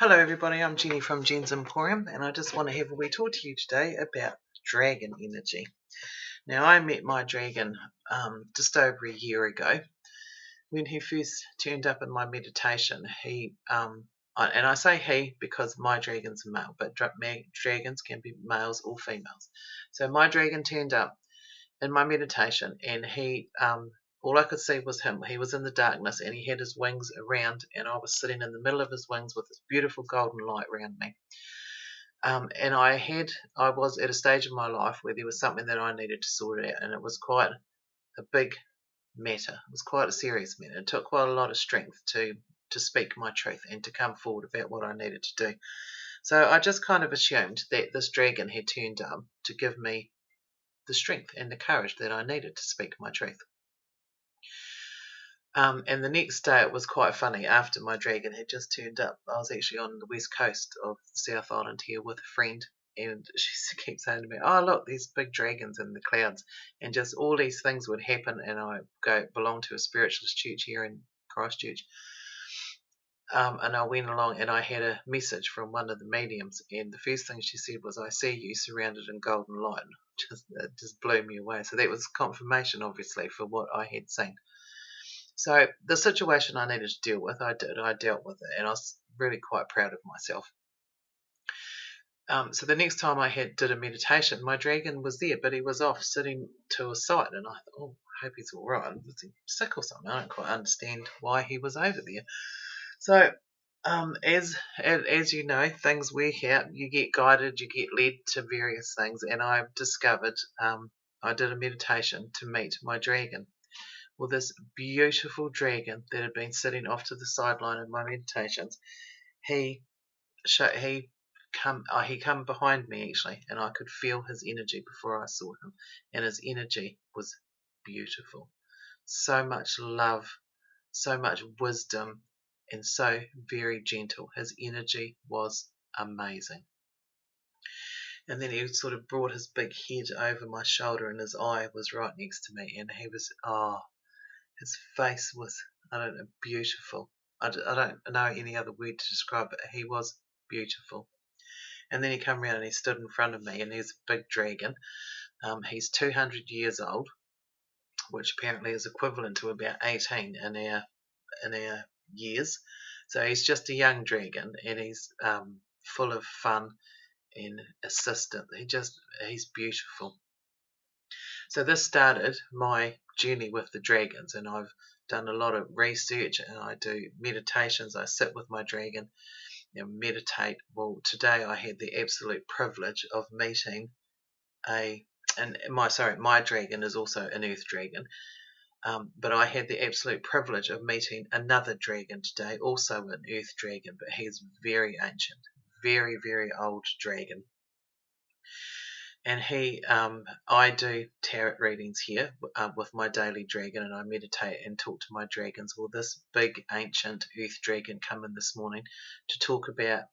Hello everybody, I'm Jenny from Jen's Emporium, and I just want to have a wee talk to you today about dragon energy. Now, I met my dragon just over a year ago. When he first turned up in my meditation, and I say he because my dragon's a male, but dragons can be males or females. So my dragon turned up in my meditation, and all I could see was him. He was in the darkness, and he had his wings around, and I was sitting in the middle of his wings with this beautiful golden light around me. And I was at a stage in my life where there was something that I needed to sort out, and it was quite a big matter. It was quite a serious matter. It took quite a lot of strength to speak my truth and to come forward about what I needed to do. So I just kind of assumed that this dragon had turned up to give me the strength and the courage that I needed to speak my truth. And the next day it was quite funny. After my dragon had just turned up, I was actually on the west coast of the South Island here with a friend, and she keeps saying to me, "Oh, look, there's big dragons in the clouds," and just all these things would happen. And I belong to a spiritualist church here in Christchurch. And I went along and I had a message from one of the mediums, and the first thing she said was, "I see you surrounded in golden light." It just blew me away. So that was confirmation, obviously, for what I had seen. So the situation I needed to deal with, I did. I dealt with it, and I was really quite proud of myself. So the next time I did a meditation, my dragon was there, but he was off sitting to a side, and I thought, "Oh, I hope he's all right. Was he sick or something?" I don't quite understand why he was over there. So as you know, things work out. You get guided, you get led to various things, and I've discovered I did a meditation to meet my dragon. Well, this beautiful dragon that had been sitting off to the sideline of my meditations, he come behind me actually, and I could feel his energy before I saw him, and his energy was beautiful. So much love, so much wisdom, and so very gentle. His energy was amazing. And then he sort of brought his big head over my shoulder, and his eye was right next to me, and he was, his face was, I don't know, beautiful. I don't know any other word to describe it. He was beautiful. And then he came around and he stood in front of me, and he's a big dragon. He's 200 years old, which apparently is equivalent to about 18 in our years. So he's just a young dragon, and he's full of fun and assistant. He's beautiful. So this started my journey with the dragons, and I've done a lot of research, and I do meditations. I sit with my dragon and meditate. Well, today I had the absolute privilege of meeting my dragon is also an earth dragon, but I had the absolute privilege of meeting another dragon today, also an earth dragon, but he's very ancient, very, very old dragon. And I do tarot readings here with my daily dragon, and I meditate and talk to my dragons. Well, this big ancient earth dragon come in this morning to talk about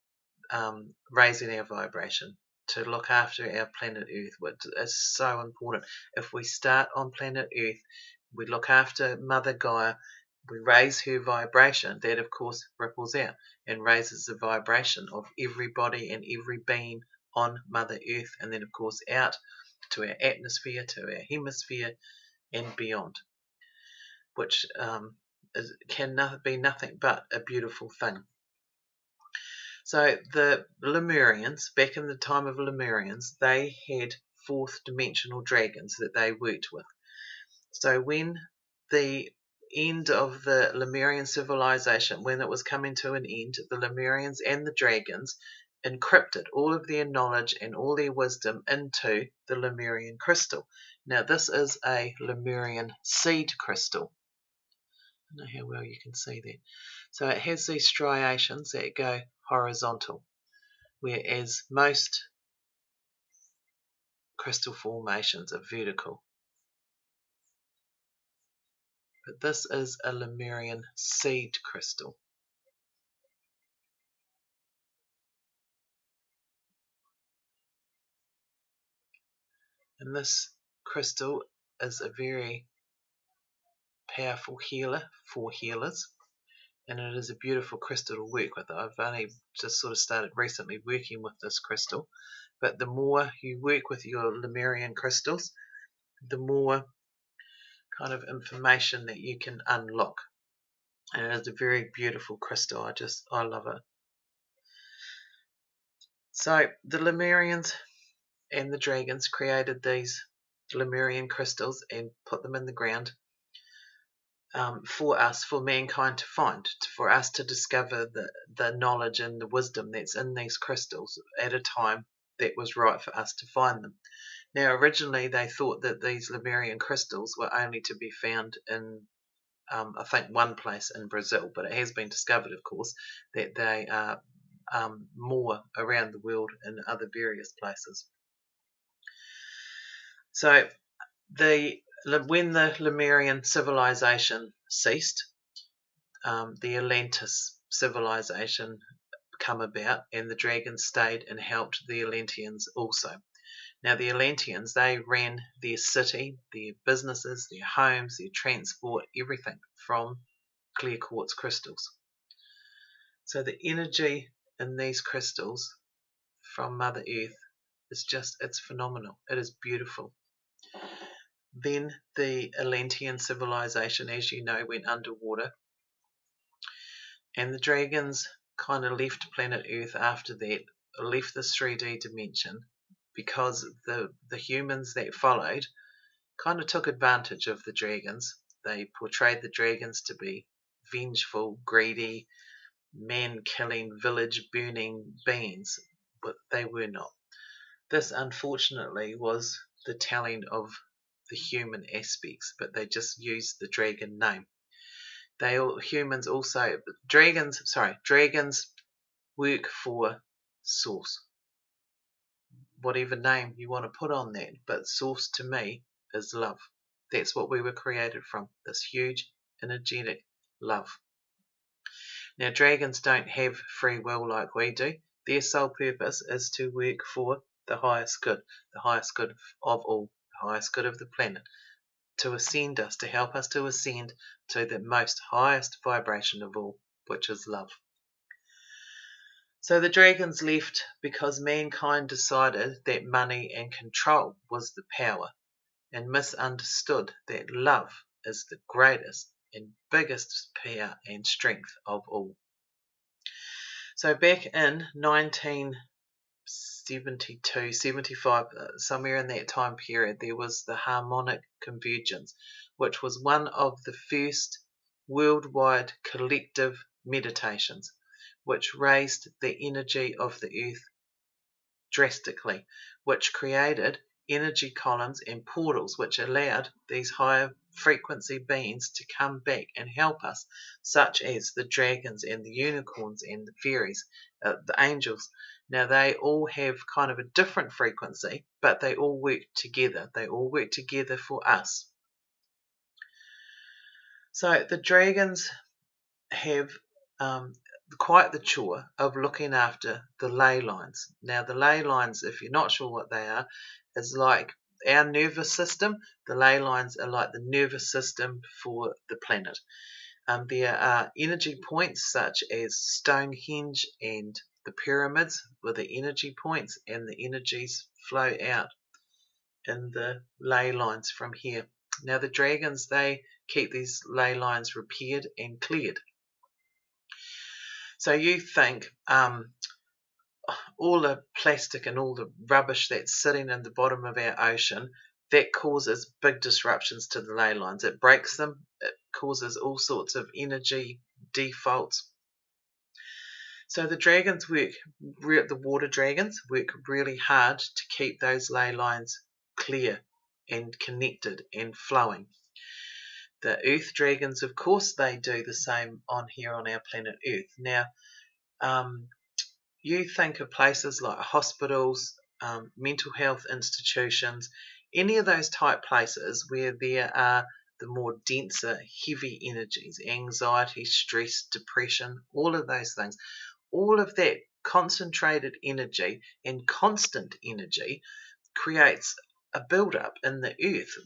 raising our vibration, to look after our planet Earth, which is so important. If we start on planet Earth, we look after Mother Gaia, we raise her vibration, that of course ripples out and raises the vibration of everybody and every being on Mother Earth, and then of course out to our atmosphere, to our hemisphere, and beyond, which can be nothing but a beautiful thing. So the Lemurians, back in the time of Lemurians, they had fourth dimensional dragons that they worked with. So when the end of the Lemurian civilization, when it was coming to an end, the Lemurians and the dragons encrypted all of their knowledge and all their wisdom into the Lemurian crystal. Now this is a Lemurian seed crystal. I don't know how well you can see that. So it has these striations that go horizontal, whereas most crystal formations are vertical. But this is a Lemurian seed crystal. And this crystal is a very powerful healer for healers. and it is a beautiful crystal to work with. I've only just sort of started recently working with this crystal, but the more you work with your Lemurian crystals, the more kind of information that you can unlock. And it is a very beautiful crystal. I love it. So the Lemurians and the dragons created these Lemurian crystals and put them in the ground for us, for mankind to find, for us to discover the knowledge and the wisdom that's in these crystals at a time that was right for us to find them. Now, originally they thought that these Lemurian crystals were only to be found in, I think, one place in Brazil, but it has been discovered, of course, that they are more around the world in other various places. So when the Lemurian civilization ceased, the Atlantis civilization come about, and the dragons stayed and helped the Atlanteans also. Now the Atlanteans, they ran their city, their businesses, their homes, their transport, everything from clear quartz crystals. So the energy in these crystals from Mother Earth is it's phenomenal. It is beautiful. Then the Atlantean civilization, as you know, went underwater, and the dragons kind of left planet Earth after that, left this 3D dimension, because the humans that followed kind of took advantage of the dragons. They portrayed the dragons to be vengeful, greedy, man-killing, village-burning beings, but they were not. This, unfortunately, was the telling of the human aspects, but they just used the dragon name. Dragons work for Source. Whatever name you want to put on that, but Source to me is love. That's what we were created from, this huge, energetic love. Now, dragons don't have free will like we do. Their sole purpose is to work for the highest good of all, the highest good of the planet, to ascend us, to help us to ascend to the most highest vibration of all, which is love. So the dragons left because mankind decided that money and control was the power, and misunderstood that love is the greatest and biggest power and strength of all. So back in 1972, 75, somewhere in that time period, there was the harmonic convergence, which was one of the first worldwide collective meditations, which raised the energy of the earth drastically, which created energy columns and portals, which allowed these higher frequency beings to come back and help us, such as the dragons and the unicorns and the fairies, the angels. Now they all have kind of a different frequency, but they all work together. They all work together for us. So the dragons have quite the chore of looking after the ley lines. Now the ley lines, if you're not sure what they are, is like our nervous system. The ley lines are like the nervous system for the planet. There are energy points such as Stonehenge and the pyramids with the energy points, and the energies flow out in the ley lines from here. Now the dragons, they keep these ley lines repaired and cleared. So you think all the plastic and all the rubbish that's sitting in the bottom of our ocean, that causes big disruptions to the ley lines. It breaks them. It causes all sorts of energy defaults. So the dragons the water dragons work really hard to keep those ley lines clear and connected and flowing. The earth dragons, of course, they do the same on here on our planet Earth. Now, you think of places like hospitals, mental health institutions, any of those type places where there are the more denser, heavy energies, anxiety, stress, depression, all of those things, all of that concentrated energy and constant energy creates a build-up in the earth,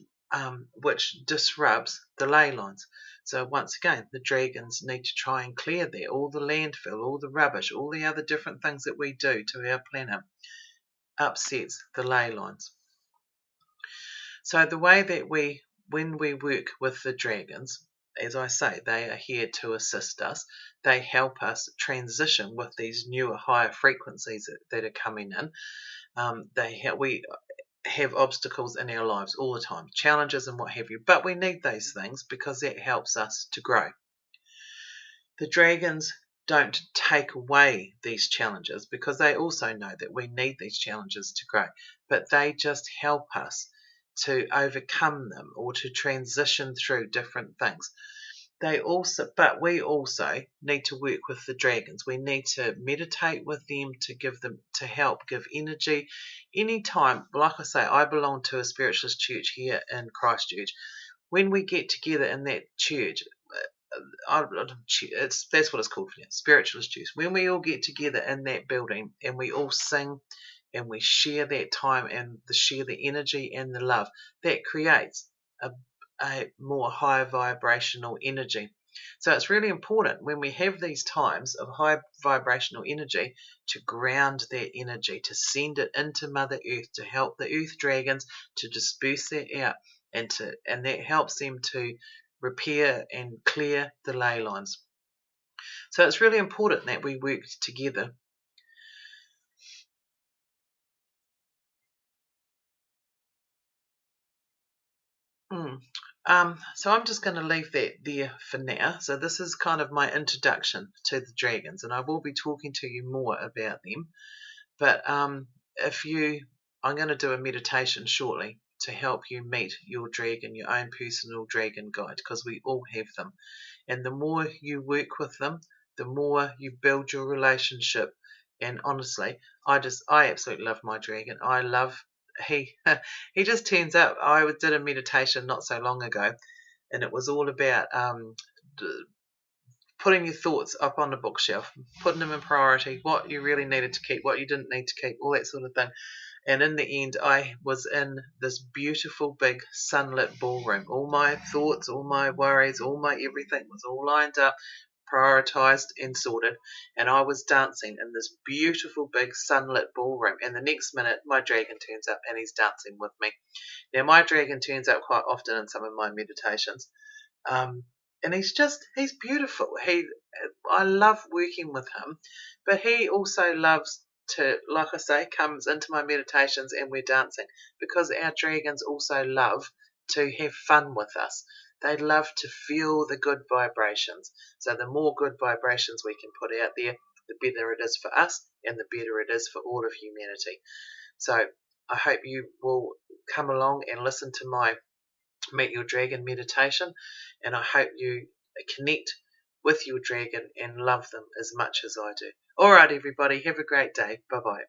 which disrupts the ley lines. So once again, the dragons need to try and clear there all the landfill, all the rubbish, all the other different things that we do to our planet upsets the ley lines. So the way that when we work with the dragons, as I say, they are here to assist us. They help us transition with these newer, higher frequencies that are coming in. We have obstacles in our lives all the time, challenges and what have you, but we need those things because it helps us to grow. The dragons don't take away these challenges because they also know that we need these challenges to grow, but they just help us to overcome them or to transition through different things. But we also need to work with the dragons. We need to meditate with them to help give energy. Anytime, like I say, I belong to a spiritualist church here in Christchurch. When we get together in that church, that's what it's called here, spiritualist church. When we all get together in that building and we all sing and we share that time and share the energy and the love, that creates a more high vibrational energy. So it's really important when we have these times of high vibrational energy to ground that energy, to send it into Mother Earth, to help the Earth dragons to disperse that out, and that helps them to repair and clear the ley lines. So it's really important that we work together. So I'm just going to leave that there for now. So this is kind of my introduction to the dragons, and I will be talking to you more about them. But I'm going to do a meditation shortly to help you meet your dragon, your own personal dragon guide, because we all have them. And the more you work with them, the more you build your relationship. And honestly, I absolutely love my dragon. He he just turns up. I did a meditation not so long ago, and it was all about putting your thoughts up on the bookshelf, putting them in priority, what you really needed to keep, what you didn't need to keep, all that sort of thing. And in the end, I was in this beautiful big sunlit ballroom. All my thoughts, all my worries, all my everything was all lined up, prioritized and sorted, and I was dancing in this beautiful big sunlit ballroom. And the next minute, my dragon turns up and he's dancing with me. Now, my dragon turns up quite often in some of my meditations, and he's beautiful. I love working with him, but he also loves to, like I say, comes into my meditations and we're dancing because our dragons also love to have fun with us. They love to feel the good vibrations. So the more good vibrations we can put out there, the better it is for us and the better it is for all of humanity. So I hope you will come along and listen to my Meet Your Dragon meditation, and I hope you connect with your dragon and love them as much as I do. All right, everybody, have a great day. Bye-bye.